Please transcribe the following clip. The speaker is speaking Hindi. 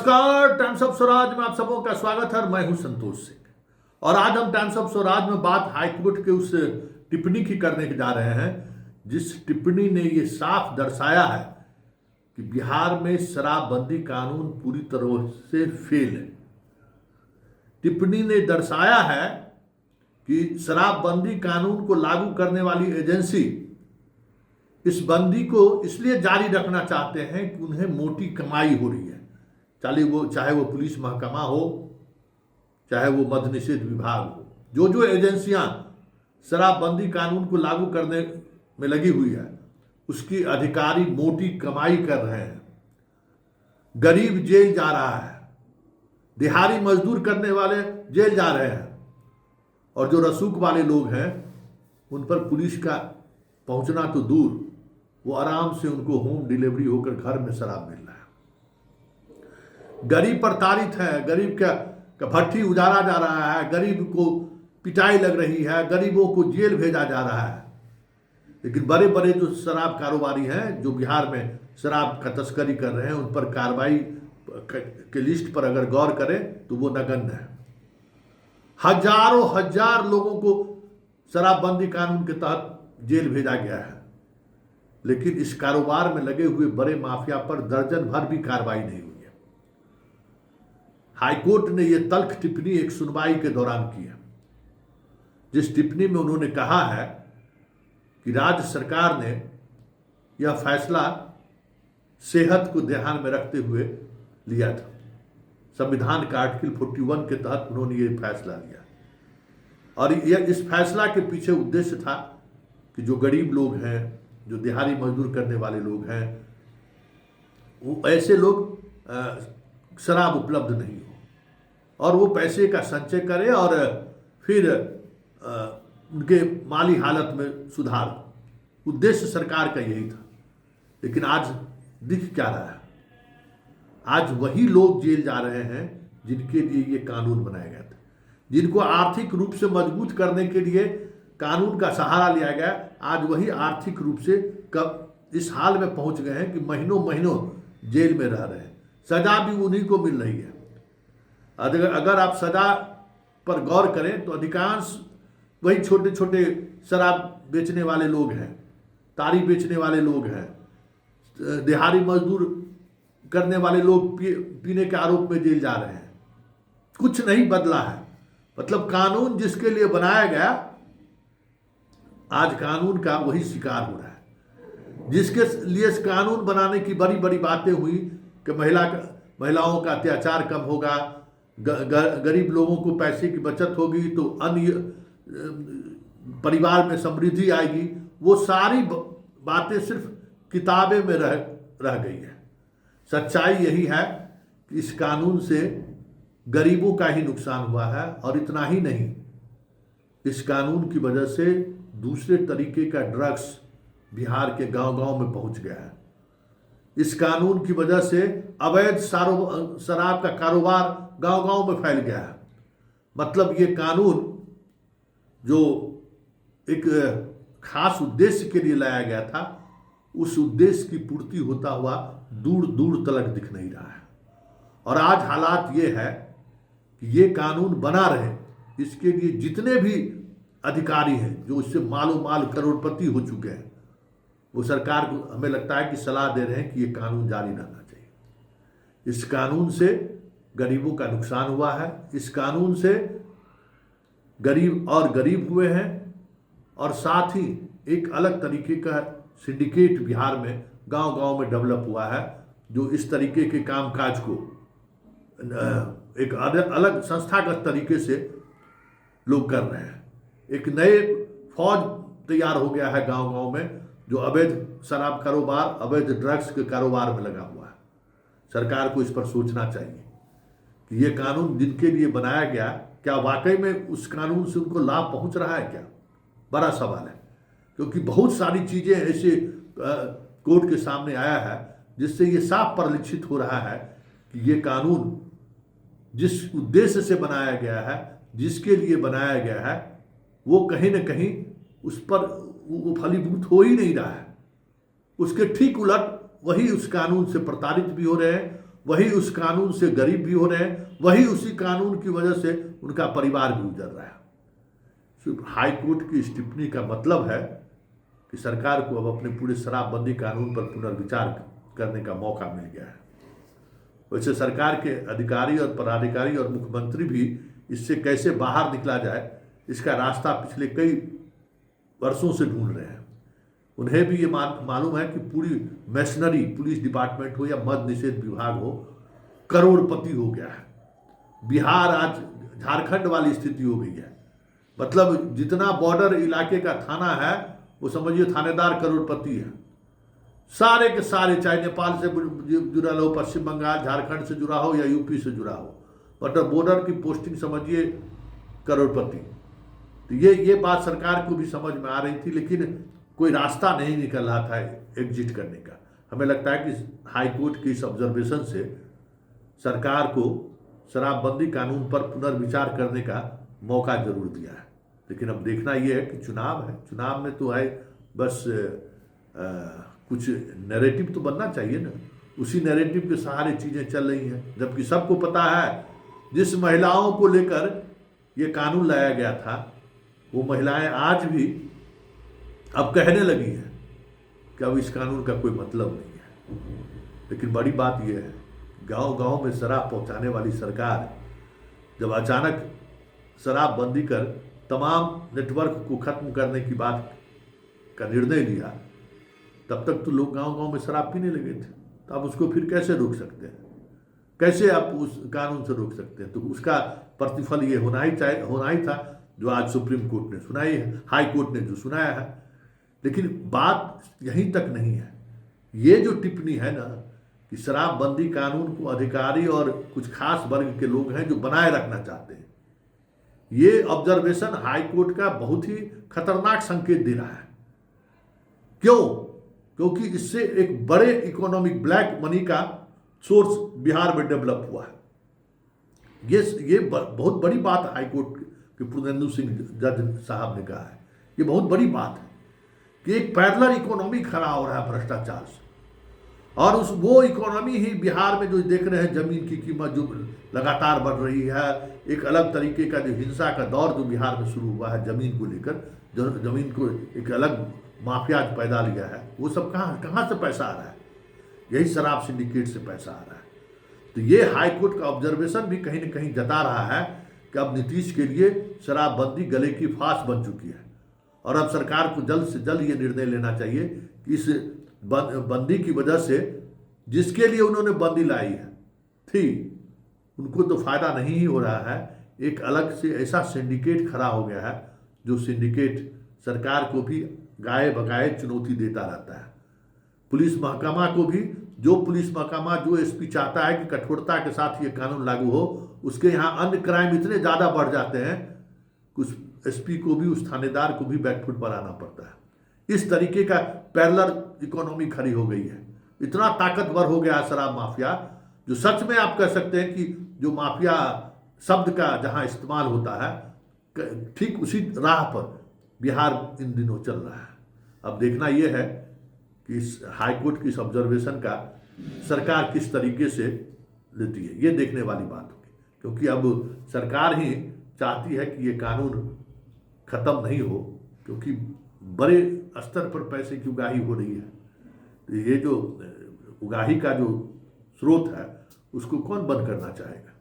नमस्कार, टाइम्स ऑफ स्वराज में आप सबों का स्वागत है। मैं हूं संतोष सिंह और आज हम टाइम्स ऑफ स्वराज में बात हाईकोर्ट के उस टिप्पणी की करने जा रहे हैं जिस टिप्पणी ने ये साफ दर्शाया है कि बिहार में शराबबंदी कानून पूरी तरह से फेल है। टिप्पणी ने दर्शाया है कि शराबबंदी कानून को लागू करने वाली एजेंसी इस बंदी को इसलिए जारी रखना चाहते हैं कि उन्हें मोटी कमाई हो रही है, चाहे वो पुलिस महकमा हो, चाहे वो मद्य निषेध विभाग हो। जो एजेंसियां शराबबंदी कानून को लागू करने में लगी हुई है उसकी अधिकारी मोटी कमाई कर रहे हैं। गरीब जेल जा रहा है, दिहाड़ी मजदूर करने वाले जेल जा रहे हैं और जो रसूख वाले लोग हैं उन पर पुलिस का पहुंचना तो दूर, वो आराम से उनको होम डिलीवरी होकर घर में शराब मिल रहा है। गरीब प्रताड़ित है, गरीब का भट्ठी उजाड़ा जा रहा है, गरीब को पिटाई लग रही है, गरीबों को जेल भेजा जा रहा है। लेकिन बड़े बड़े जो शराब कारोबारी हैं जो बिहार में शराब का तस्करी कर रहे हैं उन पर कार्रवाई के लिस्ट पर अगर गौर करें तो वो नगण्य है। हजारों हजार लोगों को शराबबंदी कानून के तहत जेल भेजा गया है, लेकिन इस कारोबार में लगे हुए बड़े माफिया पर दर्जन भर भी कार्रवाई नहीं हुई है। हाईकोर्ट ने यह तल्ख टिप्पणी एक सुनवाई के दौरान की है, जिस टिप्पणी में उन्होंने कहा है कि राज्य सरकार ने यह फैसला सेहत को ध्यान में रखते हुए लिया था। संविधान का आर्टिकल 41 के तहत उन्होंने ये फैसला लिया और यह इस फैसला के पीछे उद्देश्य था कि जो गरीब लोग हैं, जो दिहाड़ी मजदूर करने वाले लोग हैं, वो ऐसे लोग शराब उपलब्ध नहीं हो और वो पैसे का संचय करें और फिर उनके माली हालत में सुधार हो। उद्देश्य सरकार का यही था। लेकिन आज दिख क्या रहा है? आज वही लोग जेल जा रहे हैं जिनके लिए ये कानून बनाया गया था, जिनको आर्थिक रूप से मजबूत करने के लिए कानून का सहारा लिया गया। आज वही आर्थिक रूप से कब इस हाल में पहुंच गए हैं कि महीनों महीनों जेल में रह रहे हैं। सजा भी उन्हीं को मिल रही है। अगर आप सजा पर गौर करें तो अधिकांश वही छोटे छोटे शराब बेचने वाले लोग हैं, ताड़ी बेचने वाले लोग हैं, दिहाड़ी मजदूर करने वाले लोग पीने के आरोप में जेल जा रहे हैं। कुछ नहीं बदला है। मतलब कानून जिसके लिए बनाया गया आज कानून का वही शिकार हो रहा है। जिसके लिए इस कानून बनाने की बड़ी बड़ी बातें हुई कि महिलाओं का अत्याचार कम होगा, गरीब लोगों को पैसे की बचत होगी तो अन्य परिवार में समृद्धि आएगी, वो सारी बातें सिर्फ किताबें में रह गई है। सच्चाई यही है कि इस कानून से गरीबों का ही नुकसान हुआ है और इतना ही नहीं, इस कानून की वजह से दूसरे तरीके का ड्रग्स बिहार के गांव-गांव में पहुंच गया है। इस कानून की वजह से अवैध शराब का कारोबार गांव-गांव में फैल गया है। मतलब ये कानून जो एक खास उद्देश्य के लिए लाया गया था, उस उद्देश्य की पूर्ति होता हुआ दूर दूर तलक दिख नहीं रहा है। और आज हालात ये है कि ये कानून बना रहे, इसके लिए जितने भी अधिकारी हैं जो इससे मालो माल करोड़पति हो चुके हैं, वो सरकार को हमें लगता है कि सलाह दे रहे हैं कि ये कानून जारी रहना चाहिए। इस कानून से गरीबों का नुकसान हुआ है। इस कानून से गरीब हुए हैं और साथ ही एक अलग तरीके का सिंडिकेट बिहार में गांव-गांव में डेवलप हुआ है, जो इस तरीके के कामकाज को एक अलग संस्थागत तरीके से लोग कर रहे हैं। एक नए फौज तैयार हो गया है गांव-गांव में, जो अवैध शराब कारोबार, अवैध ड्रग्स के कारोबार में लगा हुआ है। सरकार को इस पर सोचना चाहिए कि ये कानून जिनके लिए बनाया गया, क्या वाकई में उस कानून से उनको लाभ पहुंच रहा है क्या? बड़ा सवाल है। क्योंकि बहुत सारी चीज़ें ऐसे कोर्ट के सामने आया है जिससे ये साफ परिलक्षित हो रहा है कि ये कानून जिस उद्देश्य से बनाया गया है, जिसके लिए बनाया गया है, वो कहीं ना कहीं उस पर वो फलीभूत हो ही नहीं रहा है। उसके ठीक उलट वही उस कानून से प्रताड़ित भी हो रहे हैं, वही उस कानून से गरीब भी हो रहे हैं, वही उसी कानून की वजह से उनका परिवार भी गुजर रहा है। सिर्फ हाई कोर्ट की इस टिप्पणी का मतलब है कि सरकार को अब अपने पूरे शराबबंदी कानून पर पुनर्विचार करने का मौका मिल गया है। वैसे सरकार के अधिकारी और पदाधिकारी और मुख्यमंत्री भी इससे कैसे बाहर निकला जाए, इसका रास्ता पिछले कई वर्षों से ढूंढ रहे हैं। उन्हें भी ये मालूम है कि पूरी मशीनरी, पुलिस डिपार्टमेंट हो या मद्य निषेध विभाग हो, करोड़पति हो गया है। बिहार आज झारखंड वाली स्थिति हो गई है। मतलब जितना बॉर्डर इलाके का थाना है वो समझिए थानेदार करोड़पति है। सारे के सारे, चाहे नेपाल से जुड़ा हो, पश्चिम बंगाल झारखंड से जुड़ा हो या यूपी से जुड़ा हो, मतलब बॉर्डर की पोस्टिंग समझिए करोड़पति। तो ये बात सरकार को भी समझ में आ रही थी, लेकिन कोई रास्ता नहीं निकल रहा था एग्जिट करने का। हमें लगता है कि हाई कोर्ट की इस ऑब्जर्वेशन से सरकार को शराबबंदी कानून पर पुनर्विचार करने का मौका जरूर दिया है। लेकिन अब देखना यह है कि चुनाव है, चुनाव में तो है बस कुछ नैरेटिव तो बनना चाहिए ना, उसी नैरेटिव के सहारे चीज़ें चल रही हैं। जबकि सबको पता है जिस महिलाओं को लेकर ये कानून लाया गया था, वो महिलाएं आज भी अब कहने लगी हैं कि अब इस कानून का कोई मतलब नहीं है। लेकिन बड़ी बात यह है, गांव-गांव में शराब पहुंचाने वाली सरकार जब अचानक शराबबंदी कर तमाम नेटवर्क को खत्म करने की बात का निर्णय लिया, तब तक तो लोग गांव-गांव में शराब पीने लगे थे। तो आप उसको फिर कैसे रोक सकते हैं? कैसे आप उस कानून से रोक सकते हैं? तो उसका प्रतिफल ये होना ही था जो आज सुप्रीम कोर्ट ने सुनाई है, हाई कोर्ट ने जो सुनाया है। लेकिन बात यहीं तक नहीं है। ये जो टिप्पणी है ना कि शराबबंदी कानून को अधिकारी और कुछ खास वर्ग के लोग हैं जो बनाए रखना चाहते हैं, ये ऑब्जर्वेशन हाई कोर्ट का बहुत ही खतरनाक संकेत दे रहा है। क्यों? क्योंकि इससे एक बड़े इकोनॉमिक ब्लैक मनी का सोर्स बिहार में डेवलप हुआ है। ये बहुत बड़ी बात हाई कोर्ट के पूर्णेंदु सिंह जज साहब ने कहा है। ये बहुत बड़ी बात है कि एक पैरेलल इकोनॉमी खड़ा हो रहा है भ्रष्टाचार से, और वो इकोनॉमी ही बिहार में जो देख रहे हैं, जमीन की कीमत जो लगातार बढ़ रही है, एक अलग तरीके का जो हिंसा का दौर जो बिहार में शुरू हुआ है जमीन को लेकर, जमीन को एक अलग माफिया पैदा लिया है, वो सब कहाँ से पैसा आ रहा है? यही शराब सिंडिकेट से पैसा आ रहा है। तो ये हाई कोर्ट का ऑब्जर्वेशन भी कहीं ना कहीं जता रहा है कि अब नीतीश के लिए शराबबंदी गले की फांस बन चुकी है, और अब सरकार को जल्द से जल्द ये निर्णय लेना चाहिए कि इस बंदी की वजह से जिसके लिए उन्होंने बंदी लाई है थी, उनको तो फायदा नहीं ही हो रहा है। एक अलग से ऐसा सिंडिकेट खड़ा हो गया है जो सिंडिकेट सरकार को भी गाये बगाए चुनौती देता रहता है। पुलिस महकमा को भी, जो पुलिस महकमा, जो एसपी चाहता है कि कठोरता के साथ ये कानून लागू हो, उसके यहाँ अन्य क्राइम इतने ज़्यादा बढ़ जाते हैं कि उस एसपी को भी, उस थानेदार को भी बैकफुट पर आना पड़ता है। इस तरीके का पैरेलल इकोनॉमी खड़ी हो गई है। इतना ताकतवर हो गया शराब माफिया, जो सच में आप कह सकते हैं कि जो माफिया शब्द का जहां इस्तेमाल होता है, ठीक उसी राह पर बिहार इन दिनों चल रहा है। अब देखना यह है कि इस हाईकोर्ट की इस ऑब्जर्वेशन का सरकार किस तरीके से लेती है, ये देखने वाली बात होगी। क्योंकि अब सरकार ही चाहती है कि ये कानून खत्म नहीं हो, क्योंकि बड़े स्तर पर पैसे की उगाही हो रही है। तो ये जो उगाही का जो स्रोत है, उसको कौन बंद करना चाहेगा?